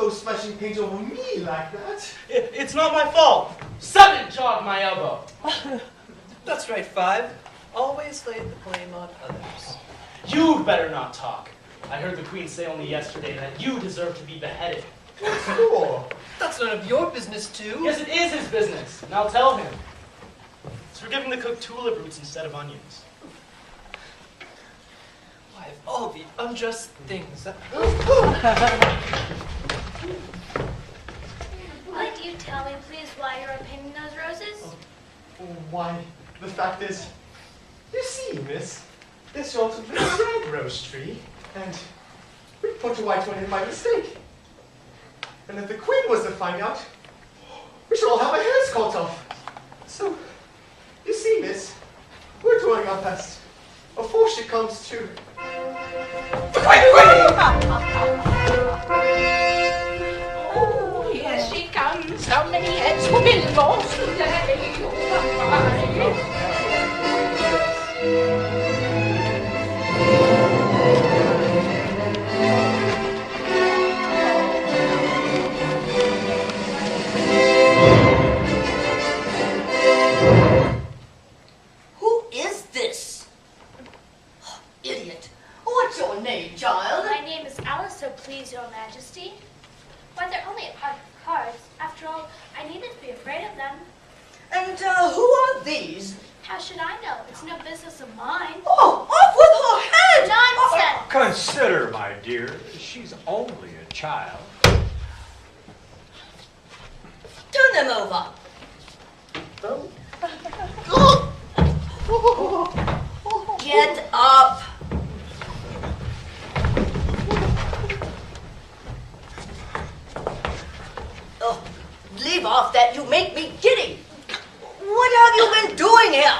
go splashing paint over me like that. It's not my fault. Sudden jogged my elbow. That's right, Five. Always lay the blame on others. You'd better not talk. I heard the Queen say only yesterday that you deserve to be beheaded. What for? That's none of your business, too. Yes, it is his business, and I'll tell him. It's for giving the cook tulip roots instead of onions. Why, of all the unjust things that... Would you tell me, please, why you're painting those roses? Why, the fact is, you see, miss, this ought to be a red rose tree, and we put a white one in by mistake. And if the Queen was to find out, we should all have our hairs cut off. So, you see, miss, we're doing our best before she comes to... Oh, here she comes. How many heads will be lost today? Who is this? Oh, idiot. What's your name, child? My name is Alice, so please, Your Majesty. Why, they're only a pack of cards. After all, I needn't be afraid of them. And who are these? How should I know? It's no business of mine. Oh, off with her head! Nonsense! Consider, my dear, she's only a child. Turn them over. Get up. Oh, leave off that. You make me giddy. What have you been doing here?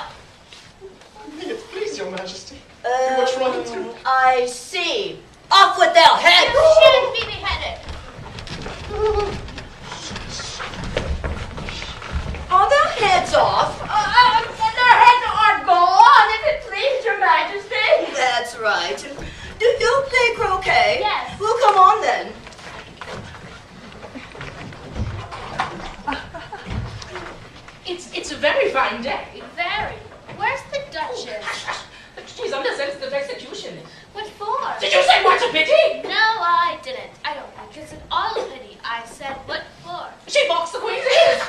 Please, Your Majesty. Too much wrong too. I see. Off with their heads. You shouldn't be beheaded. Are their heads off? Their heads are gone, if it please Your Majesty. That's right. Do you play croquet? Yes. Well, come on then. It's a very fine day. Very. Where's the Duchess? She's under sentence of execution. What for? Did you say what a pity? No, I didn't. I don't think it's at all a pity. I said, what for? She boxed the Queen's ears.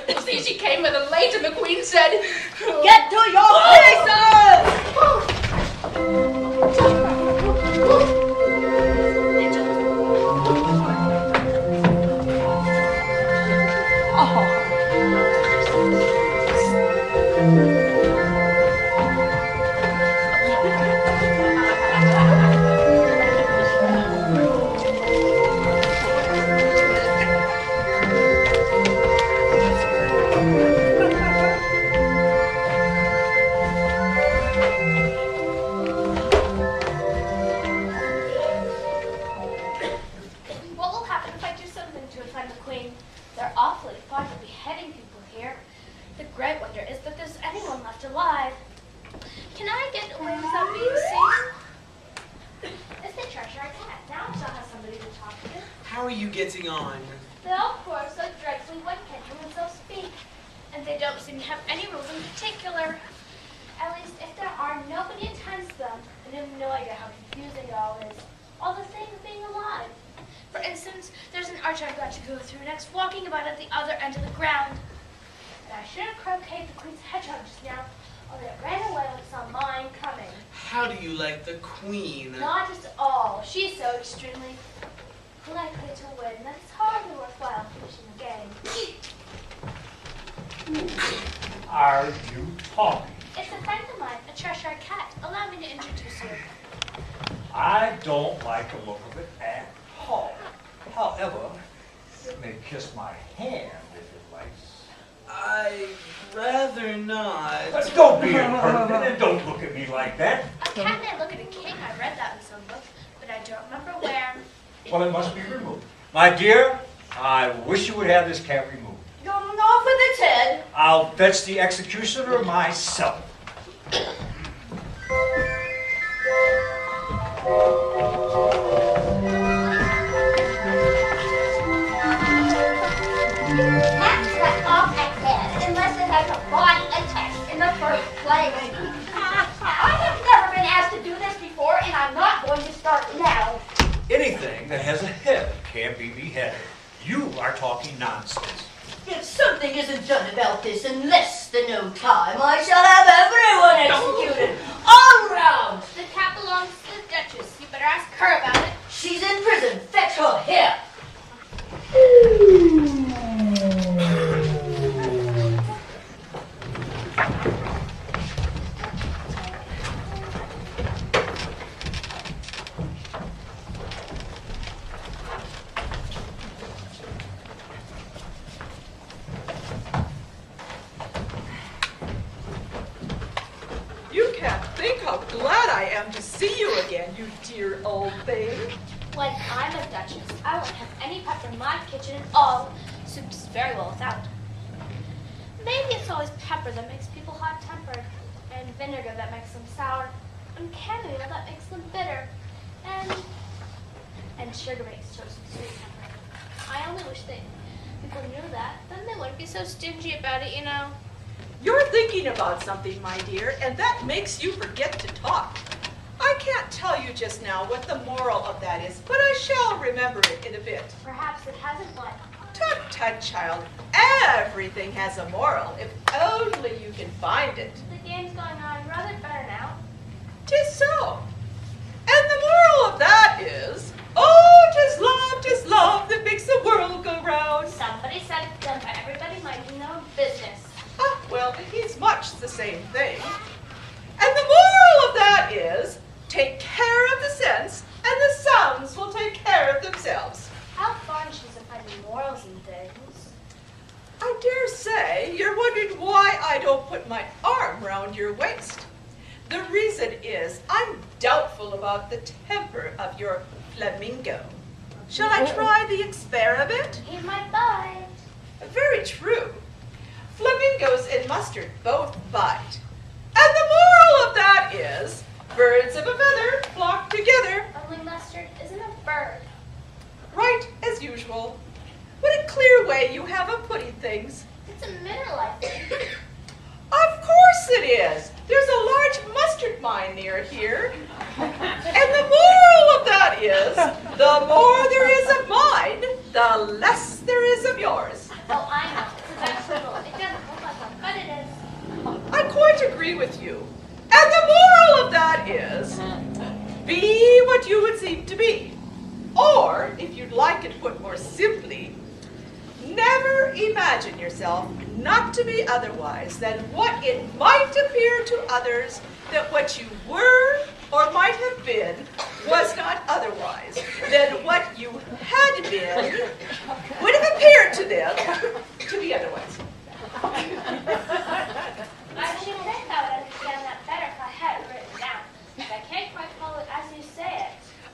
You see, she came with a late and the Queen said, Get to your What will happen if I do something to offend the Queen? They're awfully fond of beheading people here. The great wonder is that there's anyone left alive. Can I get away without being seen? It's the Cheshire Cat. Now I shall have somebody to talk to. How are you getting on? They all poor so dreadfully one can't hear themselves speak. And they don't seem to have any rules in particular. At least if there are, nobody attends them. And I have no idea how confusing it all is. All the same as being alive. For instance, there's an arch I've got to go through next, walking about at the other end of the ground. And I should have croqueted the Queen's hedgehog just now, only it ran away when it saw mine coming. How do you like the Queen? Not at all. She's so extremely likely to win that it's hardly worthwhile finishing the game. Are you talking? It's a friend of mine, a Cheshire Cat. Allow me to introduce you. I don't like the look of it at all. However, you may kiss my hand if you like. I'd rather not. But don't be impertinent and don't look at me like that. A cat may look at a king. I read that in some book, but I don't remember where. Well, it must be removed. My dear, I wish you would have this cat removed. You're off with its head. I'll fetch the executioner myself. heard about this. In less than no time, I shall have everyone executed. All round. The cat belongs to the Duchess. You better ask her about it. She's in prison. Fetch her here. You can't think how glad I am to see you again, you dear old thing. When I'm a Duchess, I won't have any pepper in my kitchen at all. Soup's very well without. Maybe it's always pepper that makes people hot-tempered, and vinegar that makes them sour, and chamomile that makes them bitter, and sugar makes toast sweet-tempered. I only wish that people knew that. Then they wouldn't be so stingy about it, you know. You're thinking about something, my dear, and that makes you forget to talk. I can't tell you just now what the moral of that is, but I shall remember it in a bit. Perhaps it hasn't one. Tut, tut, child. Everything has a moral, if only you can find it. The game's going on rather better now. 'Tis so. And the moral of that is, oh, 'tis love that makes the world go round. Somebody said it, done by everybody minding their own business. Ah, well, it means much the same thing. And the moral of that is, take care of the sense, and the sounds will take care of themselves. How fun she doesn't find morals in things. I dare say you're wondering why I don't put my arm round your waist. The reason is I'm doubtful about the temper of your flamingo. Shall I try the experiment? He might bite. Very true. Flamingos and mustard both bite. And the moral of that is, birds of a feather flock together. Only mustard isn't a bird. Right, as usual. What a clear way you have of putting things. It's a mineral, I think. Of course it is. There's a large mustard mine near here. And the moral of that is, the more there is of mine, the less there is of yours. Oh, I know. It's a vegetable. It doesn't look like one, but it is. I quite agree with you. And the moral of that is, be what you would seem to be. Or, if you'd like it put more simply, never imagine yourself not to be otherwise than what it might appear to others that what you were or might have been was not otherwise than what you had been would have appeared to them to be otherwise. I should think I would understand that better if I had it written down. But I can't quite follow it as you say it.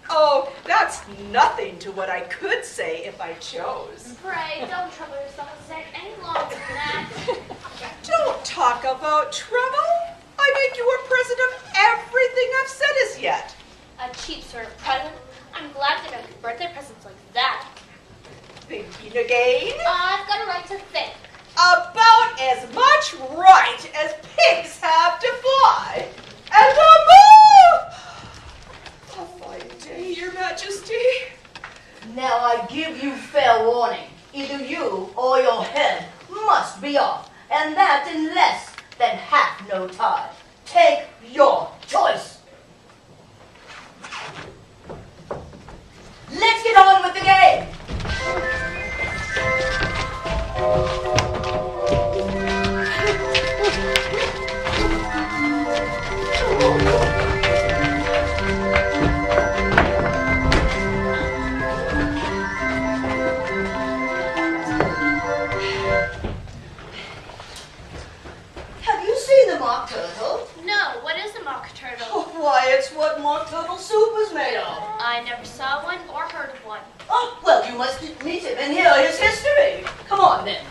Oh, that's nothing to what I could say if I chose. Pray, don't trouble yourself with saying any longer than that. Don't talk about trouble. I make you a present of everything I've said as yet. A cheap sort of present. I'm glad they don't give birthday presents like that. Thinking again? I've got a right to think. About as much right as pigs have to fly. And the more... A fine day, Your Majesty. Now I give you fair warning. Either you or your head must be off, and that in less than half no time. Take your choice. Let's get on with the game. Have you seen the mock turtle? No, what is a mock turtle? Oh, why, it's what mock turtle soup is made of. I never saw one or heard of one. Oh, well, you must meet him and hear his history. Come on, then.